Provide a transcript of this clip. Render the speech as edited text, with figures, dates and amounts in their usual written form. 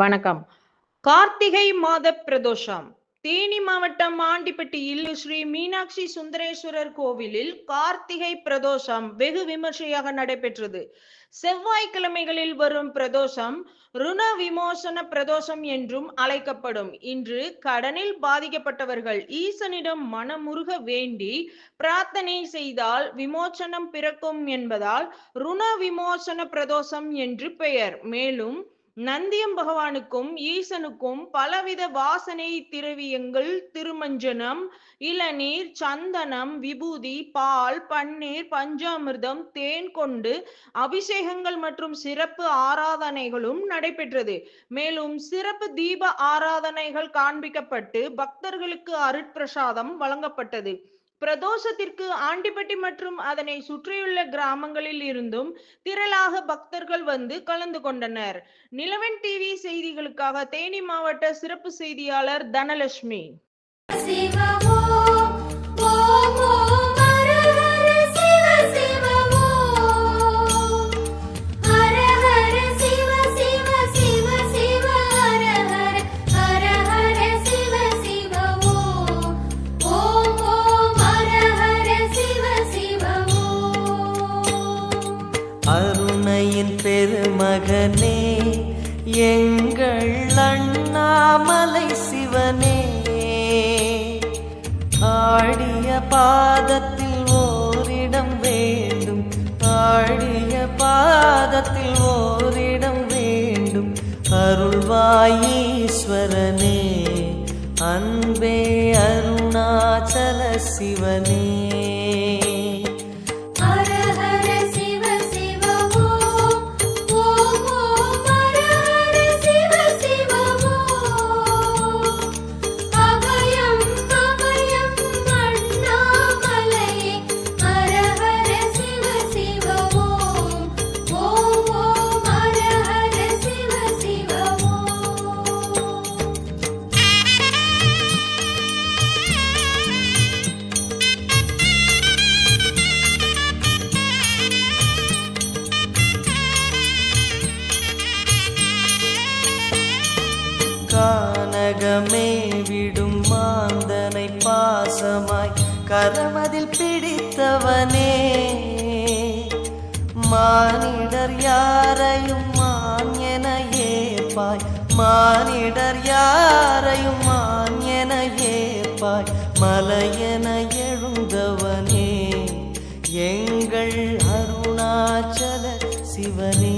வணக்கம். கார்த்திகை மாத பிரதோஷம். தேனி மாவட்டம் ஆண்டிப்பட்டியில் ஸ்ரீ மீனாட்சி சுந்தரேஸ்வரர் கோவிலில் கார்த்திகை பிரதோஷம் வெகு விமர்சையாக நடைபெற்றது. செவ்வாய்க்கிழமைகளில் வரும் பிரதோஷம் ருண விமோசன பிரதோஷம் என்றும் அழைக்கப்படும். இன்று கடனில் பாதிக்கப்பட்டவர்கள் ஈசனிடம் மனமுருக வேண்டி பிரார்த்தனை செய்தால் விமோசனம் பிறக்கும் என்பதால் ருண விமோசன பிரதோஷம் என்று பெயர். மேலும் நந்தியம் பகவானுக்கும் ஈசனுக்கும் பலவித வாசனை திரவியங்கள், திருமஞ்சனம், இளநீர், சந்தனம், விபூதி, பால், பன்னீர், பஞ்சாமிர்தம், தேன் கொண்டு அபிஷேகங்கள் மற்றும் சிறப்பு ஆராதனைகளும் நடைபெற்றது. மேலும் சிறப்பு தீப ஆராதனைகள் காண்பிக்கப்பட்டு பக்தர்களுக்கு அருட்பிரசாதம் வழங்கப்பட்டது. பிரதோஷத்திற்கு ஆண்டிப்பட்டி மற்றும் அதனை சுற்றியுள்ள கிராமங்களில் இருந்தும் திரளாக பக்தர்கள் வந்து கலந்து கொண்டனர். நிலவன் டிவி செய்திகளுக்காக தேனி மாவட்ட சிறப்பு செய்தியாளர் தனலட்சுமி. அருணையின் பெருமகனே, எங்கள் அண்ணாமலை சிவனே, ஆடிய பாதத்தில் ஓரிடம் வேண்டும், ஆடிய பாதத்தில் ஓரிடம் வேண்டும், அருள்வாயீஸ்வரனே, அன்பே அருணாச்சல சிவனே. கானகமே விடும் மாந்தனை பாசமாய் கரமதில் பிடித்தவனே, மானிடர் யாரையும் மான் என ஏற்பாய், மானிடர் யாரையும் மான் என ஏற்பாய், மலையென எழுந்தவனே, எங்கள் அருணாச்சல சிவனே.